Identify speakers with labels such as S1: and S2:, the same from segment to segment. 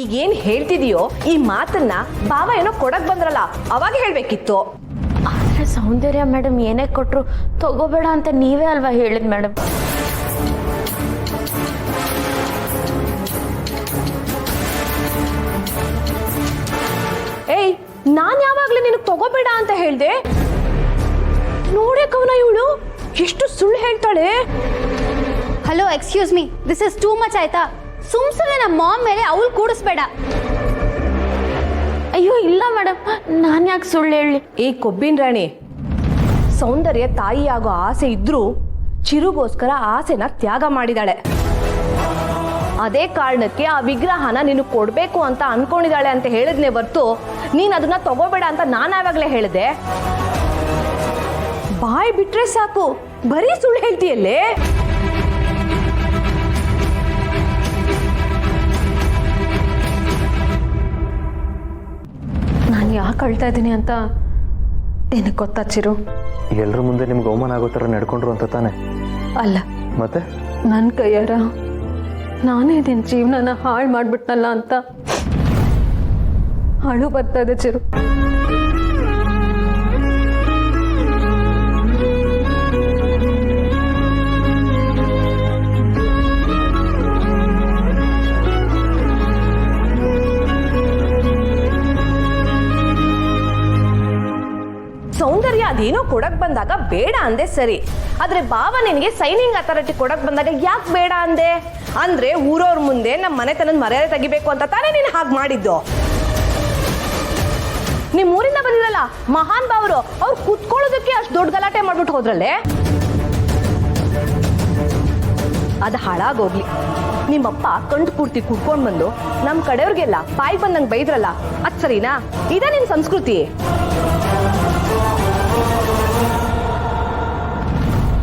S1: ಈಗೇನ್ ಹೇಳ್ತಿದೀಯೋ ಈ ಮಾತನ್ನ ಬಾವ ಏನೋ ಕೊಡಕ್ ಬಂದ್ರಲ್ಲ ಅವಾಗ ಹೇಳ್ಬೇಕಿತ್ತು.
S2: ಆದ್ರೆ ಸೌಂದರ್ಯ ಮೇಡಮ್ ಏನೇ ಕೊಟ್ರು ತಗೋಬೇಡ ಅಂತ ನೀವೇ ಅಲ್ವಾ ಹೇಳಿದ್ ಮೇಡಮ್.
S1: ಏಯ್, ನಾನ್ ಯಾವಾಗ್ಲೂ ನಿನಗ್ ತಗೋಬೇಡ ಅಂತ ಹೇಳ್ದೆ? ನೋಡಕವನ ಇವಳು ಎಷ್ಟು ಸುಳ್ಳು ಹೇಳ್ತಾಳೆ.
S3: Hello, excuse me, this is too much ಆಯ್ತಾ? ಸುಮ್ಸುನೆ ನಮ್ಮ ಮಾಮ್ ಮೇಲೆ ಅವಳು ಕೂಡಿಸ್ಬೇಡ.
S2: ಅಯ್ಯೋ ಇಲ್ಲ ಮೇಡಮ್, ನಾನು ಯಾಕೆ ಸುಳ್ಳು ಹೇಳಿ?
S1: ಈ ಕೊಬ್ಬಿನ ರಾಣಿ, ಸೌಂದರ್ಯ ತಾಯಿಯಾಗೋ ಆಸೆ ಇದ್ರೂ ಚಿರುಗೋಸ್ಕರ ಆಸೆನ ತ್ಯಾಗ ಮಾಡಿದಾಳೆ. ಅದೇ ಕಾರಣಕ್ಕೆ ಆ ವಿಗ್ರಹನ ನೀನು ಕೊಡ್ಬೇಕು ಅಂತ ಅನ್ಕೊಂಡಿದ್ದಾಳೆ ಅಂತ ಹೇಳಿದ್ನೆ ಹೊರ್ತು ನೀನ್ ಅದನ್ನ ತಗೋಬೇಡ ಅಂತ ನಾನು ಯಾವಾಗ್ಲೇ ಹೇಳಿದೆ. ಬಾಯ್ ಬಿಟ್ರೆ ಸಾಕು, ಬರೀ ಸುಳ್ಳು ಹೇಳ್ತೀಯಲ್ಲೇ.
S4: ನಾನು ಯಾಕೆ ಅಳ್ತಾ ಇದ್ದೀನಿ ಅಂತ ನಿನಗೆ ಗೊತ್ತಾ ಚಿರು?
S5: ಎಲ್ಲರ ಮುಂದೆ ನಿಮ್ಗೆ ಅವಮಾನ ಆಗೋ ಥರ ನಡ್ಕೊಂಡ್ರು ಅಂತ ತಾನೆ?
S4: ಅಲ್ಲ,
S5: ಮತ್ತೆ
S4: ನನ್ನ ಕೈಯಾರ ನಾನೇ ನಿನ್ನ ಜೀವನನ ಹಾಳು ಮಾಡಿಬಿಟ್ನಲ್ಲ ಅಂತ ಅಳು ಬರ್ತಾ ಇದೆ ಚಿರು.
S1: ಸೌಂದರ್ಯ ಅದೇನೋ ಕೊಡಕ್ ಬಂದಾಗ ಬೇಡ ಅಂದೆ ಸರಿ, ಆದ್ರೆ ಬಾವ ನಿನಗೆ ಸೈನಿಂಗ್ ಅಥಾರಿಟಿ ಕೊಡಕ್ ಬಂದಾಗ ಯಾಕೆ ಬೇಡ ಅಂದೆ? ಅಂದ್ರೆ ಊರವ್ರ ಮುಂದೆ ನಮ್ಮ ಮನೆತನದ ಮರ್ಯಾದೆ ತೆಗಿಬೇಕು ಅಂತ ತಾನೇ ನೀನು ಹಾಗೆ ಮಾಡಿದ್ದು. ನಿಮ್ ಊರಿಂದ ಬಂದಿರಲ್ಲ ಮಹಾನ್ ಬಾವರು, ಅವ್ರು ಕುತ್ಕೊಳ್ಳೋದಕ್ಕೆ ಅಷ್ಟು ದೊಡ್ಡ ಗಲಾಟೆ ಮಾಡ್ಬಿಟ್ಟು ಹೋದ್ರಲ್ಲೇ. ಅದು ಹಾಳಾಗೋಗ್ಲಿ. ನಿಮ್ಮಪ್ಪ ಕಂಡು ಪೂರ್ತಿ ಕುಡ್ಕೊಂಡ್ ಬಂದು ನಮ್ ಕಡೆಯವ್ರಿಗೆಲ್ಲ ಬಾಯಿ ಬಂದಂಗೆ ಬೈದ್ರಲ್ಲ, ಅದ್ ಸರಿನಾ? ಇದ ನಿನ್ ಸಂಸ್ಕೃತಿ?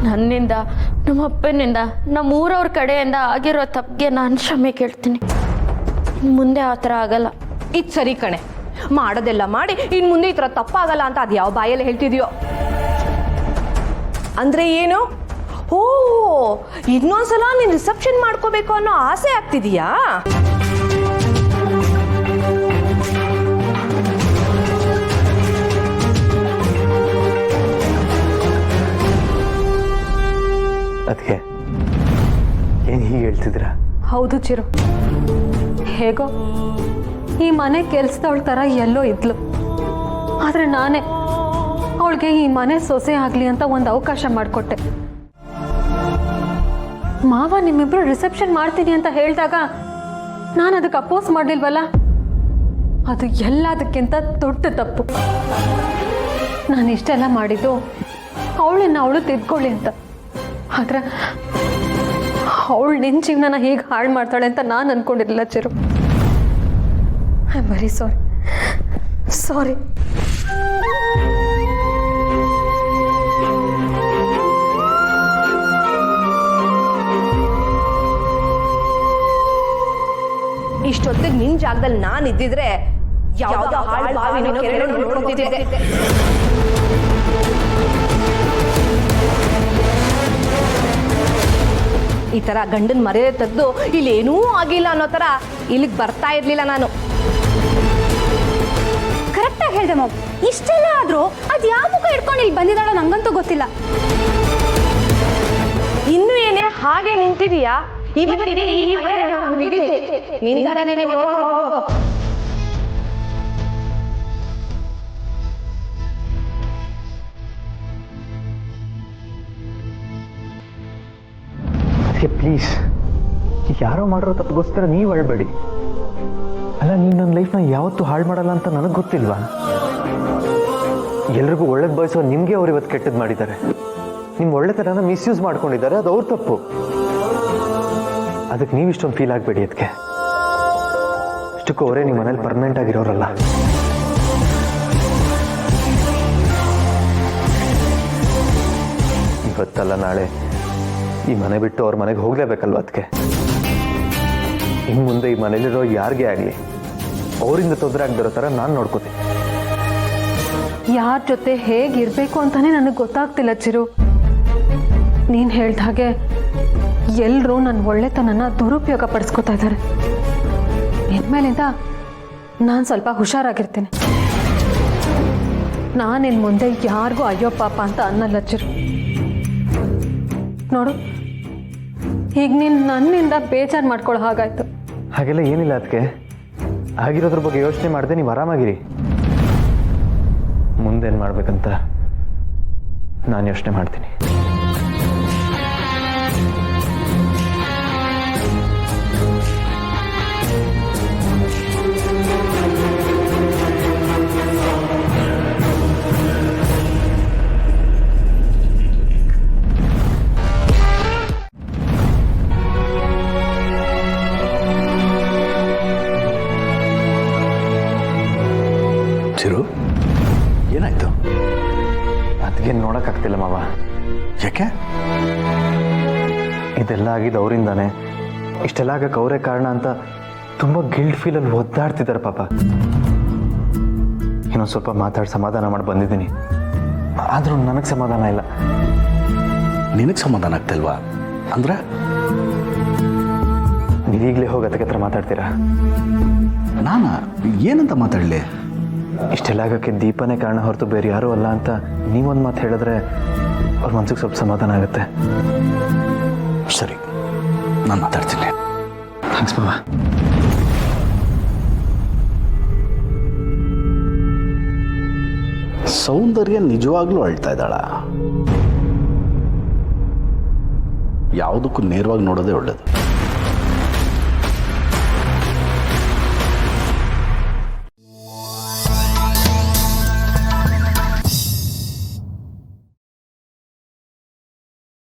S2: ನನ್ನಿಂದ, ನಮ್ಮ ಅಪ್ಪನಿಂದ, ನಮ್ಮ ಊರವ್ರ ಕಡೆಯಿಂದ ಆಗಿರೋ ತಪ್ಪಿಗೆ ನಾನು ಕ್ಷಮೆ ಕೇಳ್ತೀನಿ. ಮುಂದೆ ಆ ಥರ ಆಗಲ್ಲ.
S1: ಇದು ಸರಿ ಕಣೆ, ಮಾಡೋದೆಲ್ಲ ಮಾಡಿ ಇನ್ ಮುಂದೆ ಈ ಥರ ತಪ್ಪಾಗಲ್ಲ ಅಂತ ಅದು ಯಾವ ಬಾಯಲ್ಲಿ ಹೇಳ್ತಿದ್ಯೋ? ಅಂದ್ರೆ ಏನು? ಓ, ಇನ್ನೊಂದ್ಸಲ ನೀನ್ ರಿಸೆಪ್ಷನ್ ಮಾಡ್ಕೋಬೇಕು ಅನ್ನೋ ಆಸೆ ಆಗ್ತಿದೀಯಾ?
S5: ಅದಕ್ಕೆ ಏನು ಹೀಗೆ ಹೇಳ್ತಿದ್ದೀರಾ?
S4: ಹೌದು ಚಿರು, ಹೇಗೋ ಈ ಮನೆ ಕೆಲ್ಸದವಳ ಥರ ಎಲ್ಲೋ ಇದ್ಲು. ಆದರೆ ನಾನೇ ಅವಳಿಗೆ ಈ ಮನೆ ಸೊಸೆ ಆಗಲಿ ಅಂತ ಒಂದು ಅವಕಾಶ ಮಾಡಿಕೊಟ್ಟೆ. ಮಾವ ನಿಮ್ಮಿಬ್ರು ರಿಸೆಪ್ಷನ್ ಮಾಡ್ತೀನಿ ಅಂತ ಹೇಳಿದಾಗ ನಾನು ಅದಕ್ಕೆ ಅಪೋಸ್ ಮಾಡಲಿಲ್ವಲ್ಲ, ಅದು ಎಲ್ಲದಕ್ಕಿಂತ ದೊಡ್ಡ ತಪ್ಪು. ನಾನು ಇಷ್ಟೆಲ್ಲ ಮಾಡಿದ್ದು ಅವಳನ್ನ ಅವಳು ತಿದ್ಕೊಳ್ಳಿ ಅಂತ. ಆದ್ರೆ ಅವಳು ನಿನ್ನ ಜೀವನನ ಹೇಗೆ ಹಾಳು ಮಾಡ್ತಾಳೆ ಅಂತ ನಾನು ಅನ್ಕೊಂಡಿರಲಿಲ್ಲ Chiru. I am very sorry. Sorry.
S1: ಇಷ್ಟೊತ್ತಿಗೆ ನಿನ್ ಜಾಗದಲ್ಲಿ ನಾನು ಇದ್ದಿದ್ರೆ ಯಾವ್ದೋ ಹಾಳು ಬಾವಿನೋ ಕೆರೆನೋ ನೋಡ್ತಿದ್ದೆ. ಈ ತರ ಗಂಡನ ಮರ್ಯಾದೆ ತೆಗೆದು ಇಲ್ಲಿ ಏನೂ ಆಗಿಲ್ಲ ಅನ್ನೋ ತರ ಇಲ್ಲಿಗೆ ಬರ್ತಾ ಇರ್ಲಿಲ್ಲ ನಾನು.
S3: ಕರೆಕ್ಟಾಗಿ ಹೇಳ್ದೆ ಮಾಮ್. ಇಷ್ಟೆಲ್ಲ ಆದ್ರೂ ಅದು ಯಾವ ಮುಖ ಇಟ್ಕೊಂಡು ಇಲ್ಲಿ ಬಂದಿದ್ದಾಳೋ ನಂಗಂತೂ ಗೊತ್ತಿಲ್ಲ.
S1: ಇನ್ನು ಏನೇ ಹಾಗೆ ನಿಂತಿದೀಯಾ?
S5: ಪ್ಲೀಸ್, ಯಾರೋ ಮಾಡಿರೋ ತಪ್ಪಿಗೋಸ್ಕರ ನೀವು ಅಳ್ಬೇಡಿ. ಅಲ್ಲ, ನೀನು ನನ್ನ ಲೈಫ್ನ ಯಾವತ್ತೂ ಹಾಳು ಮಾಡಲ್ಲ ಅಂತ ನನಗೆ ಗೊತ್ತಿಲ್ವಾ? ಎಲ್ರಿಗೂ ಒಳ್ಳೇದು ಬಯಸೋ ನಿಮಗೆ ಅವ್ರು ಇವತ್ತು ಕೆಟ್ಟದ್ದು ಮಾಡಿದ್ದಾರೆ. ನಿಮ್ಮ ಒಳ್ಳೆತನನ ಮಿಸ್ಯೂಸ್ ಮಾಡ್ಕೊಂಡಿದ್ದಾರೆ, ಅದು ಅವ್ರ ತಪ್ಪು. ಅದಕ್ಕೆ ನೀವು ಇಷ್ಟೊಂದು ಫೀಲ್ ಆಗಬೇಡಿ. ಅದಕ್ಕೆ ಇಷ್ಟಕ್ಕೂ ಅವರೇ ನಿಮ್ಮ ಮನೇಲಿ ಪರ್ಮನೆಂಟ್ ಆಗಿರೋರಲ್ಲ. ಇವತ್ತಲ್ಲ ನಾಳೆ ಈ ಮನೆ ಬಿಟ್ಟು ಅವ್ರ ಮನೆಗೆ ಹೋಗ್ಲೇಬೇಕಲ್ವ? ಅದಕ್ಕೆ ಇನ್ನು ಮುಂದೆ ಈ ಮನೇಲಿರೋ ಯಾರಿಗೇ ಆಗಲಿ ಅವರಿಂದ ತೊಂದರೆ ಆಗದಿರೋ ಥರ ನಾನು ನೋಡ್ಕೋತೀನಿ.
S4: ಯಾರ ಜೊತೆ ಹೇಗಿರಬೇಕು ಅಂತಾನೆ ನನಗೆ ಗೊತ್ತಾಗ್ತಿಲ್ಲ ಚಿರು. ನೀನು ಹೇಳ್ದ ಹಾಗೆ ಎಲ್ಲರೂ ನನ್ನ ಒಳ್ಳೆತನನ ದುರುಪಯೋಗ ಪಡಿಸ್ಕೊತಾ ಇದ್ದಾರೆ. ಇನ್ಮೇಲಿಂದ ನಾನು ಸ್ವಲ್ಪ ಹುಷಾರಾಗಿರ್ತೀನಿ. ನಾನಿನ್ ಮುಂದೆ ಯಾರಿಗೂ ಅಯ್ಯೋ ಪಾಪ ಅಂತ ಅನ್ನಲ್ಲ ಚಿರು. ನೋಡು, ಈಗ ನೀನು ನನ್ನಿಂದ ಬೇಜಾರು ಮಾಡ್ಕೊಳ್ಳೋ ಹಾಗಾಯ್ತು.
S5: ಹಾಗೆಲ್ಲ ಏನಿಲ್ಲ ಅದಕ್ಕೆ. ಆಗಿರೋದ್ರ ಬಗ್ಗೆ ಯೋಚನೆ ಮಾಡದೆ ನೀವು ಆರಾಮಾಗಿರಿ. ಮುಂದೇನು ಮಾಡ್ಬೇಕಂತ ನಾನು ಯೋಚನೆ ಮಾಡ್ತೀನಿ.
S6: ಚಿರು, ಏನಾಯ್ತು?
S5: ಅದಕ್ಕೆ ನೋಡೋಕ್ಕಾಗ್ತಿಲ್ಲ ಮಾವ.
S6: ಯಾಕೆ?
S5: ಇದೆಲ್ಲ ಆಗಿದ್ದು ಅವರಿಂದಾನೆ. ಇಷ್ಟೆಲ್ಲ ಆಗಕ್ಕೆ ಅವರೇ ಕಾರಣ ಅಂತ ತುಂಬ ಗಿಲ್ಟ್ ಫೀಲಲ್ಲಿ ಒದ್ದಾಡ್ತಿದ್ದಾರೆ ಪಾಪ. ಇನ್ನೊಂದು ಸ್ವಲ್ಪ ಮಾತಾಡಿ ಸಮಾಧಾನ ಮಾಡಿ ಬಂದಿದ್ದೀನಿ. ಆದರೂ ನನಗೆ ಸಮಾಧಾನ ಇಲ್ಲ.
S6: ನಿನಗೆ ಸಮಾಧಾನ ಆಗ್ತಿಲ್ವಾ? ಅಂದ್ರೆ
S5: ನೀವೀಗಲೇ ಹೋಗಿ ಅದಕ್ಕೆ ಹತ್ರ ಮಾತಾಡ್ತೀರಾ?
S6: ನಾನು ಏನಂತ ಮಾತಾಡಲಿ?
S5: ಇಷ್ಟೆಲ್ಲ ಆಗಕ್ಕೆ ದೀಪನೇ ಕಾರಣ ಹೊರತು ಬೇರೆ ಯಾರೂ ಅಲ್ಲ ಅಂತ ನೀವೊಂದು ಮಾತು ಹೇಳಿದ್ರೆ ಅವ್ರ ಮನ್ಸಿಗೆ ಸ್ವಲ್ಪ ಸಮಾಧಾನ ಆಗುತ್ತೆ.
S6: ಸರಿ, ನಾನು ಮಾತಾಡ್ತೀನಿ.
S5: ಥ್ಯಾಂಕ್ಸ್ ಮಾವ.
S6: ಸೌಂದರ್ಯ ನಿಜವಾಗ್ಲೂ ಅಳ್ತಾ ಇದ್ದಾಳ? ಯಾವುದಕ್ಕೂ ನೇರವಾಗಿ ನೋಡೋದೇ ಒಳ್ಳೇದು.